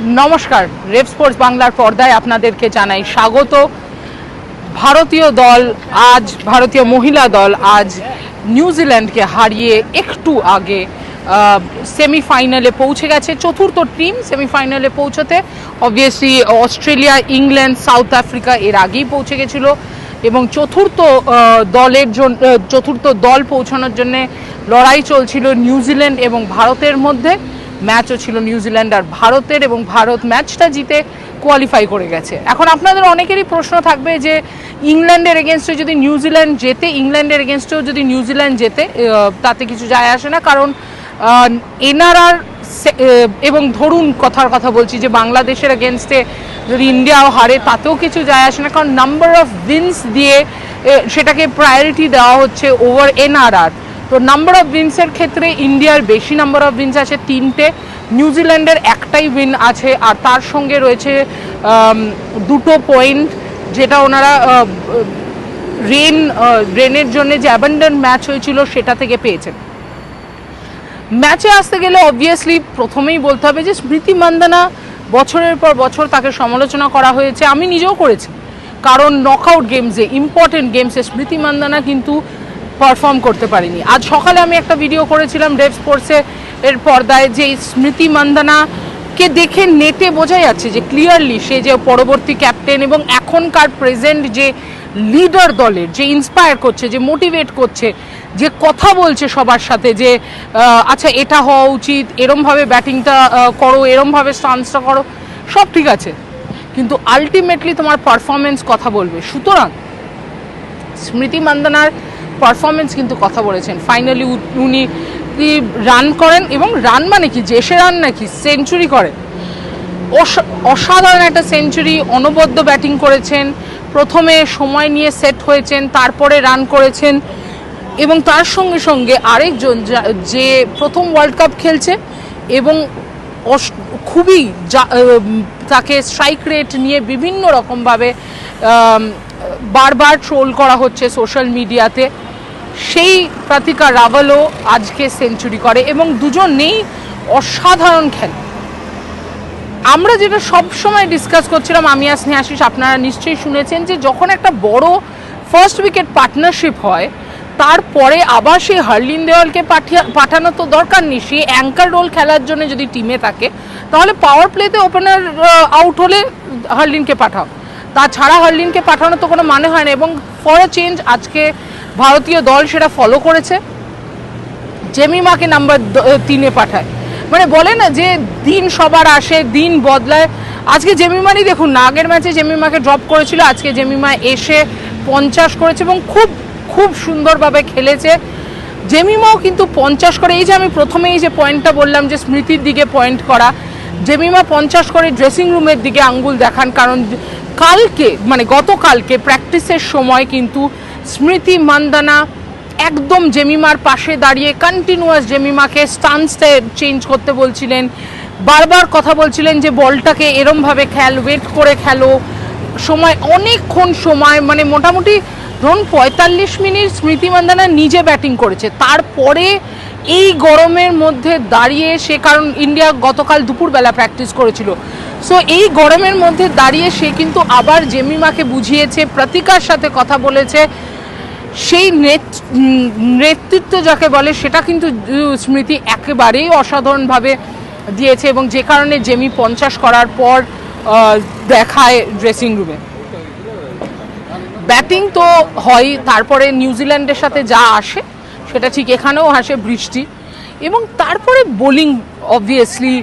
নমস্কার, রেভ স্পোর্টস বাংলার পর্দায় আপনাদেরকে জানাই স্বাগত। ভারতীয় দল আজ, ভারতীয় মহিলা দল আজ নিউজিল্যান্ডকে হারিয়ে একটু আগে সেমিফাইনালে পৌঁছে গেছে। চতুর্থ টিম সেমিফাইনালে পৌঁছতে obviously Australia, England, south Africa এর আগেই পৌঁছে গেছিলো এবং চতুর্থ দল পৌঁছানোর জন্য লড়াই চলছিল নিউজিল্যান্ড এবং ভারতের মধ্যে। ম্যাচও ছিল নিউজিল্যান্ড আর ভারতের এবং ভারত ম্যাচটা জিতে কোয়ালিফাই করে গেছে। এখন আপনাদের অনেকেরই প্রশ্ন থাকবে যে ইংল্যান্ডের এগেনস্টে যদি নিউজিল্যান্ড জেতে, ইংল্যান্ডের এগেনস্টেও যদি নিউজিল্যান্ড জেতে তাতে কিছু যায় আসে না, কারণ এনআরআর এবং ধরুন কথার কথা বলছি যে বাংলাদেশের এগেনস্টে যদি ইন্ডিয়াও হারে তাতেও কিছু যায় আসে না, কারণ নাম্বার অফ উইন্স দিয়ে সেটাকে প্রায়োরিটি দেওয়া হচ্ছে ওভার এনআরআর। তো নাম্বার অফ উইন্সের ক্ষেত্রে ইন্ডিয়ার বেশি নাম্বার অফ উইন্স আছে 3টে, নিউজিল্যান্ডের একটাই উইন আছে আর তার সঙ্গে রয়েছে 2টো পয়েন্ট যেটা ওনারা রেনের জন্য যে অ্যাবান্ডন ম্যাচ হয়েছিল সেটা থেকে পেয়েছেন। ম্যাচে আসতে গেলে অবভিয়াসলি প্রথমেই বলতে হবে যে স্মৃতি মান্দানা বছরের পর বছর তাকে সমালোচনা করা হয়েছে, আমি নিজেও করেছি, কারণ নকআউট গেমসে, ইম্পর্টেন্ট গেমসে স্মৃতি মান্দানা কিন্তু পারফর্ম করতে পারিনি। আজ সকালে আমি একটা ভিডিও করেছিলাম রেভ স্পোর্টসে এর পর্দায় যে স্মৃতি মান্দানাকে দেখে নেটে বোঝা যাচ্ছে যে ক্লিয়ারলি সে যে পরবর্তী ক্যাপ্টেন এবং এখনকার প্রেজেন্ট যে লিডার দলের, যে ইন্সপায়ার করছে, যে মোটিভেট করছে, যে কথা বলছে সবার সাথে যে আচ্ছা এটা হওয়া উচিত, এরমভাবে ব্যাটিংটা করো, এরমভাবে স্টান্সটা করো, সব ঠিক আছে, কিন্তু আলটিমেটলি তোমার পারফরমেন্স কথা বলবে। সুতরাং স্মৃতি মান্দানার পারফরমেন্স কিন্তু কথা বলেছেন। ফাইনালি উনি রান করেন এবং রান মানে কি, জেসে রান নাকি, সেঞ্চুরি করেন, অসাধারণ একটা সেঞ্চুরি, অনবদ্য ব্যাটিং করেছেন, প্রথমে সময় নিয়ে সেট হয়েছেন, তারপরে রান করেছেন এবং তার সঙ্গে সঙ্গে আরেকজন যে প্রথম ওয়ার্ল্ড কাপ খেলছে এবং খুবই তাকে স্ট্রাইক রেট নিয়ে বিভিন্ন রকমভাবে বারবার ট্রোল করা হচ্ছে সোশ্যাল মিডিয়াতে, সেই প্রতিকা রাভালও আজকে সেঞ্চুরি করে এবং দুজনেই অসাধারণ খেলে। আমরা যেটা সব সময় ডিসকাস করছিলাম আমি আর স্নেহাশিস, আপনারা নিশ্চয়ই শুনেছেন যে যখন একটা বড় ফার্স্ট উইকেট পার্টনারশিপ হয় তারপরে আবার সেই হার্লিন দেওয়ালকে পাঠানো তো দরকার নেই, সে অ্যাঙ্কার রোল খেলার জন্য যদি টিমে থাকে তাহলে পাওয়ার প্লেতে ওপেনার আউট হলে হার্লিনকে পাঠাও, তাছাড়া হার্লিনকে পাঠানো তো কোনো মানে হয় না। এবং ফর এ চেঞ্জ আজকে ভারতীয় দল সেটা ফলো করেছে, জেমিমাকে নাম্বার 3-এ পাঠায়। মানে বলে না যে দিন সবার আসে, দিন বদলায়, আজকে জেমিমারই দেখুন না, আগের ম্যাচে জেমিমাকে ড্রপ করেছিল, আজকে জেমিমা এসে 50 করেছে এবং খুব খুব সুন্দরভাবে খেলেছে। জেমিমাও কিন্তু 50 করে, এই যে আমি প্রথমেই যে পয়েন্টটা বললাম যে স্মৃতির দিকে পয়েন্ট করা, জেমিমা 50 করে ড্রেসিং রুমের দিকে আঙ্গুল দেখান, কারণ কালকে মানে গতকালকে প্র্যাকটিসের সময় কিন্তু স্মৃতি মান্দানা একদম জেমিমার পাশে দাঁড়িয়ে কন্টিনিউয়াস জেমিমাকে স্টান্সটা চেঞ্জ করতে বলছিলেন, বারবার কথা বলছিলেন যে বলটাকে এরমভাবে খেল, ওয়েট করে খেলো, সময় অনেকক্ষণ সময় মানে মোটামুটি ধরুন 45 মিনিট স্মৃতি মান্দানা নিজে ব্যাটিং করেছে। তারপরে এই গরমের মধ্যে দাঁড়িয়ে সে, কারণ ইন্ডিয়া গতকাল দুপুরবেলা প্র্যাকটিস করেছিল, সো এই গরমের মধ্যে দাঁড়িয়ে সে কিন্তু আবার জেমিমাকে বুঝিয়েছে, প্রতিকার সাথে কথা বলেছে, সেই নেতৃত্ব যাকে বলে সেটা কিন্তু স্মৃতি একেবারেই অসাধারণভাবে দিয়েছে এবং যে কারণে জেমি 50 করার পর দেখায় ড্রেসিং রুমে। ব্যাটিং তো হয়, তারপরে নিউজিল্যান্ডের সাথে যা আসে সেটা ঠিক এখানেও আসে, বৃষ্টি, এবং তারপরে বোলিং। অবভিয়াসলি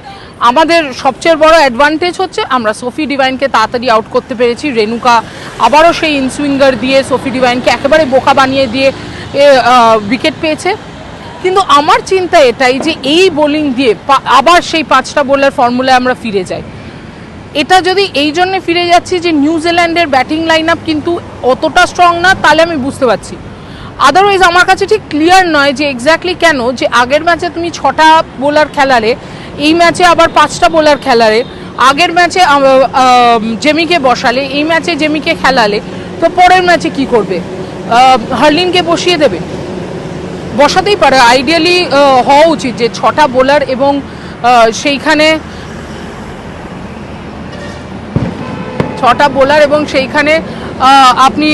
আমাদের সবচেয়ে বড় অ্যাডভান্টেজ হচ্ছে আমরা সোফি ডিভাইনকে তাড়াতাড়ি আউট করতে পেরেছি। রেণুকা আবারও সেই ইনসুইঙ্গার দিয়ে সোফি ডিভাইনকে একেবারে বোকা বানিয়ে দিয়ে উইকেট পেয়েছে। কিন্তু আমার চিন্তা এটাই যে এই বোলিং দিয়ে আবার সেই 5টা বোলার ফর্মুলায় আমরা ফিরে যাই। এটা যদি এই জন্য ফিরে যাচ্ছি যে নিউজিল্যান্ডের ব্যাটিং লাইন আপ কিন্তু অতটা স্ট্রং না, তাহলে আমি বুঝতে পারছি। আদারওয়াইজ আমার কাছে ঠিক ক্লিয়ার নয় যে এক্স্যাক্টলি কেন যে আগের ম্যাচে তুমি 6টা বোলার খেলারে, এই ম্যাচে আবার 5টা বোলার খেলারে, আগের ম্যাচে জেমিকে বসালে, এই ম্যাচে জেমিকে খেলালে, তো পরের ম্যাচে কি করবে? হার্লিনকে বসিয়ে দেবে? বসাতেই পারে। আইডিয়ালি হওয়া উচিত যে 6টা বোলার এবং সেইখানে 6টা বোলার এবং সেইখানে আপনি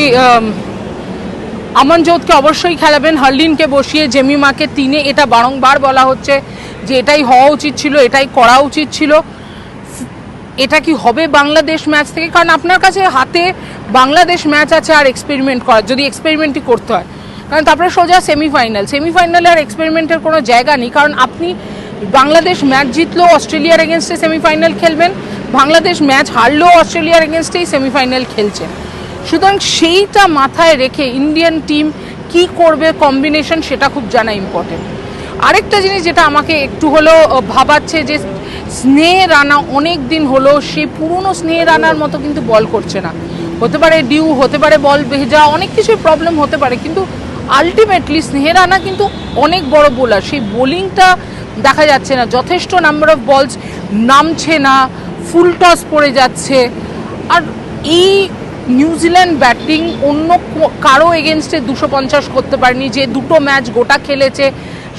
আমনজোতকে অবশ্যই খেলাবেন, হার্লিনকে বসিয়ে জেমিমাকে 3-এ, এটা বারংবার বলা হচ্ছে যে এটাই হওয়া উচিত ছিল, এটাই করা উচিত ছিল। এটা কি হবে বাংলাদেশ ম্যাচ থেকে? কারণ আপনার কাছে হাতে বাংলাদেশ ম্যাচ আছে আর এক্সপেরিমেন্ট করার, যদি এক্সপেরিমেন্টই করতে হয়, কারণ তারপরে সোজা সেমিফাইনালে আর এক্সপেরিমেন্টের কোনো জায়গা নেই। কারণ আপনি বাংলাদেশ ম্যাচ জিতলেও অস্ট্রেলিয়ার এগেনস্টে সেমিফাইনাল খেলবেন, বাংলাদেশ ম্যাচ হারলেও অস্ট্রেলিয়ার এগেনস্টেই সেমিফাইনাল খেলছেন। সুতরাং সেইটা মাথায় রেখে ইন্ডিয়ান টিম কি করবে কম্বিনেশন, সেটা খুব জানা ইম্পর্টেন্ট। আরেকটা জিনিস যেটা আমাকে একটু হলেও ভাবাচ্ছে, যে স্নেহ রানা অনেক দিন হলো সেই পুরনো স্নেহ রানার মতো কিন্তু বল করছে না। হতে পারে ডিউ, হতে পারে বল ভেজা, অনেক কিছুই প্রবলেম হতে পারে, কিন্তু আলটিমেটলি স্নেহ রানা কিন্তু অনেক বড় বোলার, সেই বোলিংটা দেখা যাচ্ছে না, যথেষ্ট নাম্বার অফ বলস নামছে না, ফুল টস পড়ে যাচ্ছে। আর এই নিউজিল্যান্ড ব্যাটিং অন্য কারো এগেনস্টে 250 করতে পারেনি। যে দুটো ম্যাচ গোটা খেলেছে,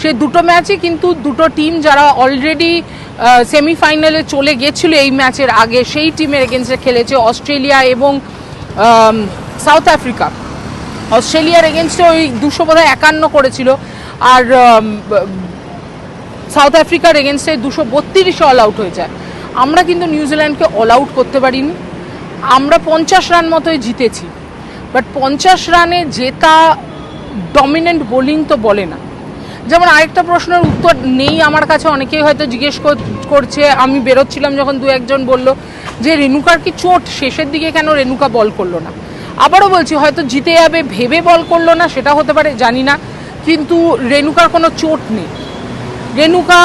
সেই দুটো ম্যাচে কিন্তু দুটো টিম যারা অলরেডি সেমিফাইনালে চলে গেছিল এই ম্যাচের আগে, সেই টিমের এগেনস্টে খেলেছে, অস্ট্রেলিয়া এবং সাউথ আফ্রিকা। অস্ট্রেলিয়ার এগেনস্টে ওই 251 করেছিল, আর সাউথ আফ্রিকার এগেনস্টে 232 অল আউট হয়ে যায়। আমরা কিন্তু নিউজিল্যান্ডকে অল আউট করতে পারিনি। আমরা 50 রান মতোই জিতেছি, বাট 50 রানে জেতা ডমিনেন্ট বোলিং তো বলে না। যেমন আরেকটা প্রশ্নের উত্তর নেই আমার কাছে, অনেকেই হয়তো জিজ্ঞেস করছে, আমি বেরোচ্ছিলাম যখন 2-1 বললো যে রেণুকার কি চোট, শেষের দিকে কেন রেণুকা বল করলো না। আবারও বলছি, হয়তো জিতে যাবে ভেবে বল করলো না, সেটা হতে পারে, জানি না, কিন্তু রেণুকার কোনো চোট নেই। রেণুকা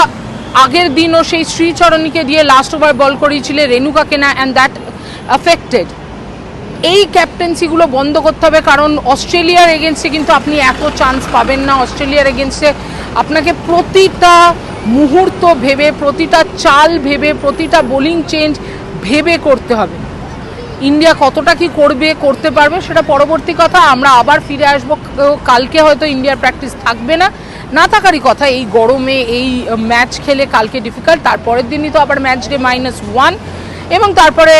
আগের দিনও সেই শ্রীচরণীকে দিয়ে লাস্ট ওভার বল করিয়েছিল রেণুকাকে না, অ্যান্ড দ্যাট অ্যাফেক্টেড। এই ক্যাপ্টেন্সিগুলো বন্ধ করতে হবে, কারণ অস্ট্রেলিয়ার এগেনস্টে কিন্তু আপনি এত চান্স পাবেন না। অস্ট্রেলিয়ার এগেনস্টে আপনাকে প্রতিটা মুহূর্ত ভেবে, প্রতিটা চাল ভেবে, প্রতিটা বোলিং চেঞ্জ ভেবে করতে হবে। ইন্ডিয়া কতটা কি করতে পারবে সেটা পরবর্তী কথা। আমরা আবার ফিরে আসবো কালকে, হয়তো ইন্ডিয়ার প্র্যাকটিস থাকবে না থাকারই কথা, এই গরমে এই ম্যাচ খেলে কালকে ডিফিকাল্ট। তারপরের দিনই তো আবার ম্যাচ ডে -1, এবং তারপরে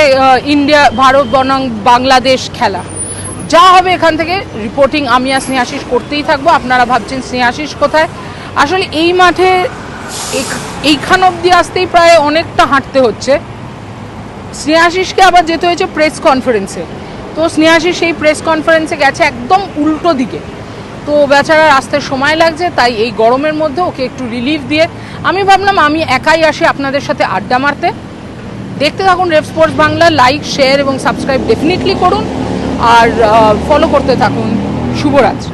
ইন্ডিয়া ভারত বনাম বাংলাদেশ খেলা। যা হবে এখান থেকে রিপোর্টিং আমি আর স্নেহাশিস করতেই থাকবো। আপনারা ভাবছেন স্নেহাশিস কোথায়, আসলে এই মাঠে এইখান অবধি আসতেই প্রায় অনেকটা হাঁটতে হচ্ছে। স্নেহাশিসকে আবার যেতে হয়েছে প্রেস কনফারেন্সে, তো স্নেহাশিস সেই প্রেস কনফারেন্সে গেছে একদম উল্টো দিকে, তো বেচারার আসতে সময় লাগছে। তাই এই গরমের মধ্যে ওকে একটু রিলিফ দিয়ে আমি ভাবলাম আমি একাই আসি আপনাদের সাথে আড্ডা মারতে। দেখতে থাকুন রেভ স্পোর্টস বাংলা, লাইক, শেয়ার এবং সাবস্ক্রাইব ডেফিনেটলি করুন, আর ফলো করতে থাকুন। শুভরাত্রি।